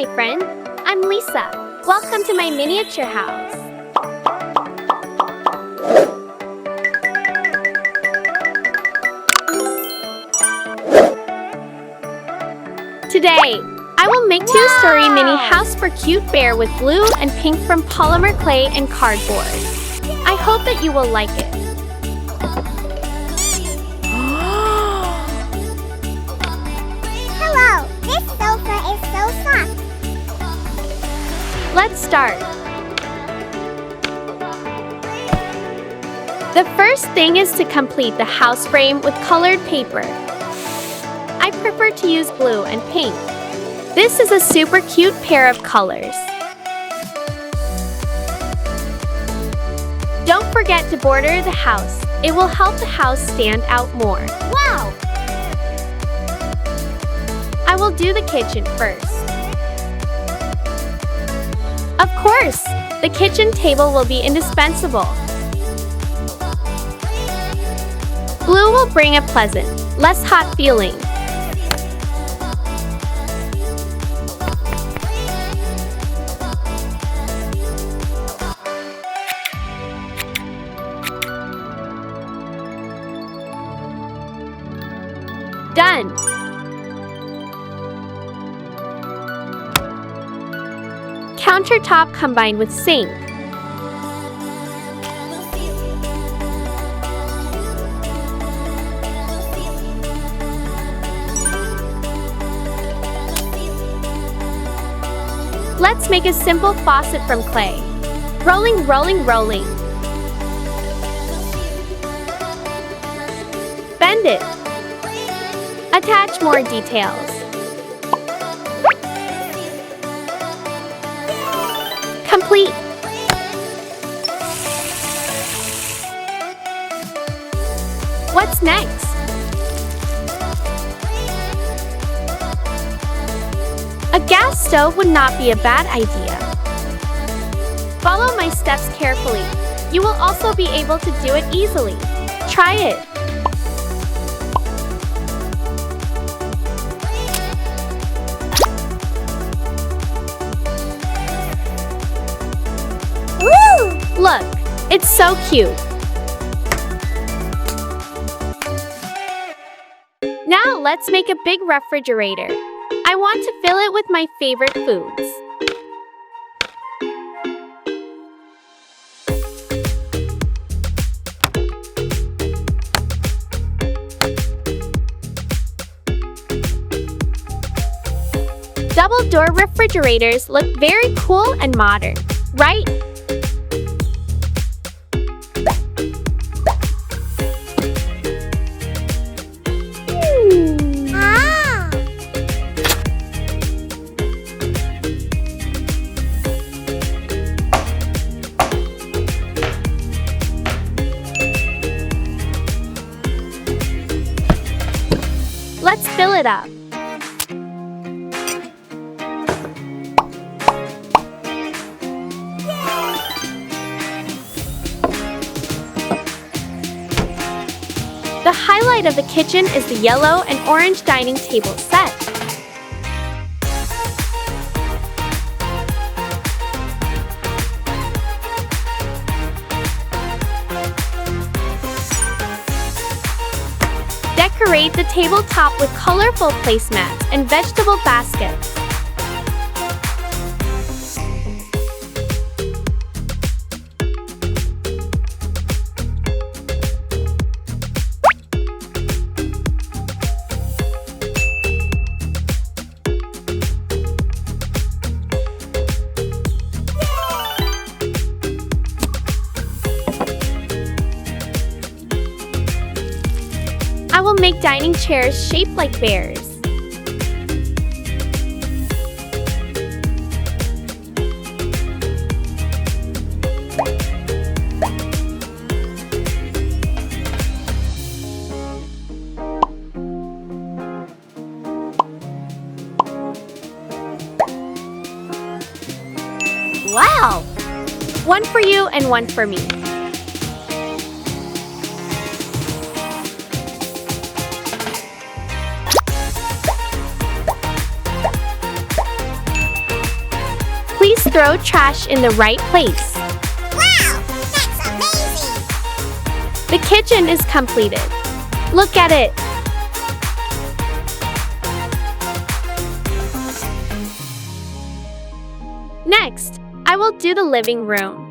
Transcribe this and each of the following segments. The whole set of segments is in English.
my friend. I'm Lisa. Welcome to my miniature house. Today, I will make two-story mini house for cute bear with blue and pink from polymer clay and cardboard. I hope that you will like it. Hello, this sofa is so soft. Let's start. The first thing is to complete the house frame with colored paper. I prefer to use blue and pink. This is a super cute pair of colors. Don't forget to border the house. It will help the house stand out more. Wow! I will do the kitchen first. Of course, the kitchen table will be indispensable. Blue will bring a pleasant, less hot feeling. Done! Countertop combined with sink. Let's make a simple faucet from clay. Rolling, rolling, rolling. Bend it. Attach more details. Complete. What's next? A gas stove would not be a bad idea. Follow my steps carefully. You will also be able to do it easily. Try it. Look, it's so cute. Now let's make a big refrigerator. I want to fill it with my favorite foods. Double-door refrigerators look very cool and modern, right? Let's fill it up. The highlight of the kitchen is the yellow and orange dining table set. Decorate the tabletop with colorful placemats and vegetable baskets. I will make dining chairs shaped like bears. Wow! One for you and one for me. Just throw trash in the right place. Wow, that's amazing! The kitchen is completed. Look at it. Next, I will do the living room.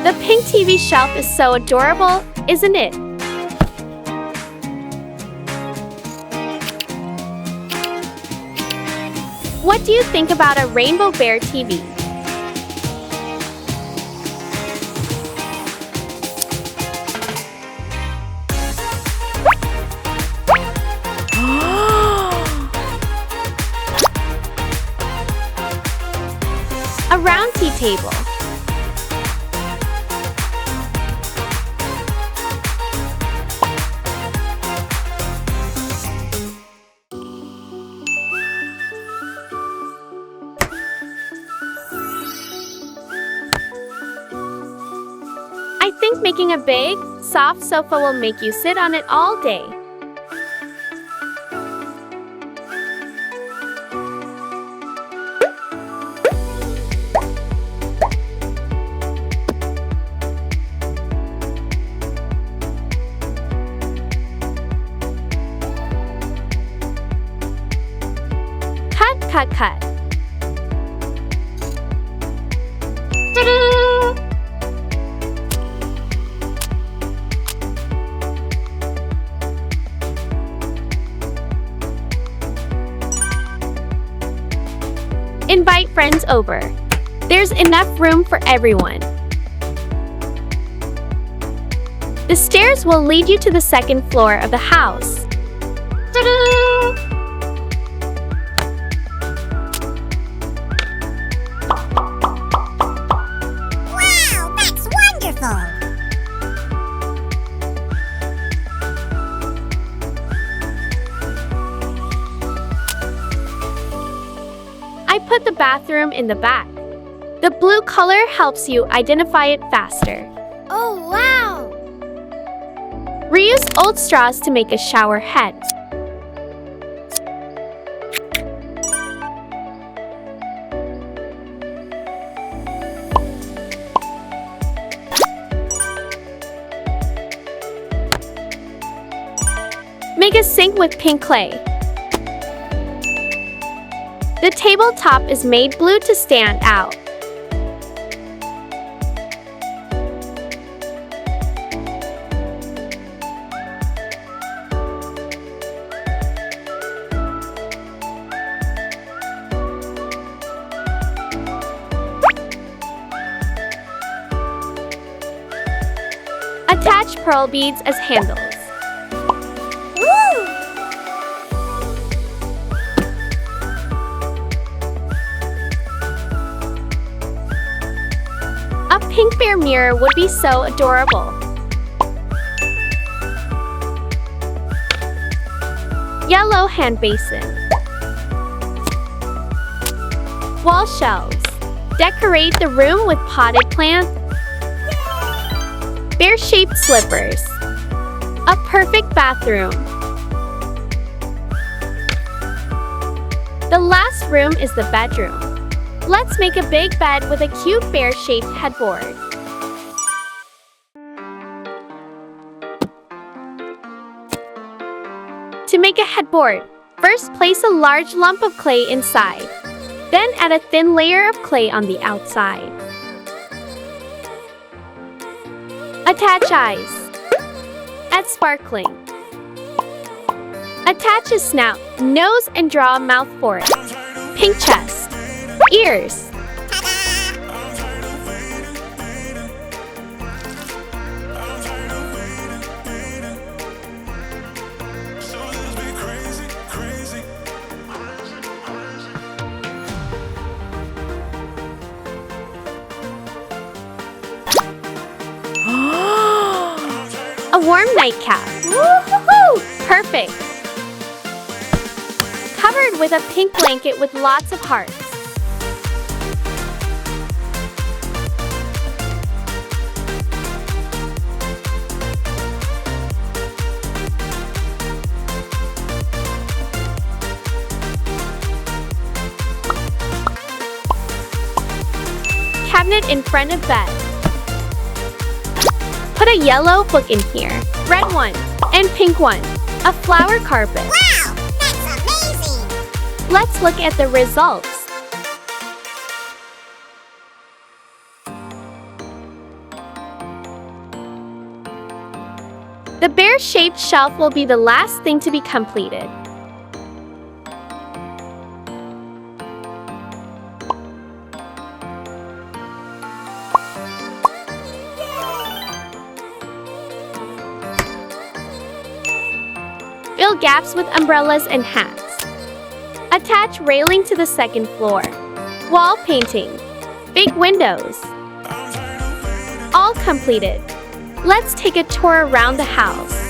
The pink TV shelf is so adorable, isn't it? What do you think about a Rainbow Bear TV? A round tea table. I think making a big, soft sofa will make you sit on it all day. Cut. Invite friends over. There's enough room for everyone. The stairs will lead you to the second floor of the house. Wow, that's wonderful! I put the bathroom in the back. The blue color helps you identify it faster. Oh, wow! Reuse old straws to make a shower head. Make a sink with pink clay. The tabletop is made blue to stand out. Attach pearl beads as handles. Woo! A pink bear mirror would be so adorable. Yellow hand basin. Wall shelves. Decorate the room with potted plants. Bear-shaped slippers. A perfect bathroom. The last room is the bedroom. Let's make a big bed with a cute bear-shaped headboard. To make a headboard, first place a large lump of clay inside. Then add a thin layer of clay on the outside. Attach eyes. Add sparkling. Attach a snout, nose, and draw a mouth for it. Pink chest. Ears. A warm nightcap. Woo-hoo-hoo! Perfect. Covered with a pink blanket with lots of hearts. magnet in front of bed. Put a yellow book in here, red one, and pink one. A flower carpet. Wow, that's amazing! Let's look at the results. The bear-shaped shelf will be the last thing to be completed. Fill gaps with umbrellas and hats. Attach railing to the second floor. Wall painting. Big windows. All completed. Let's take a tour around the house.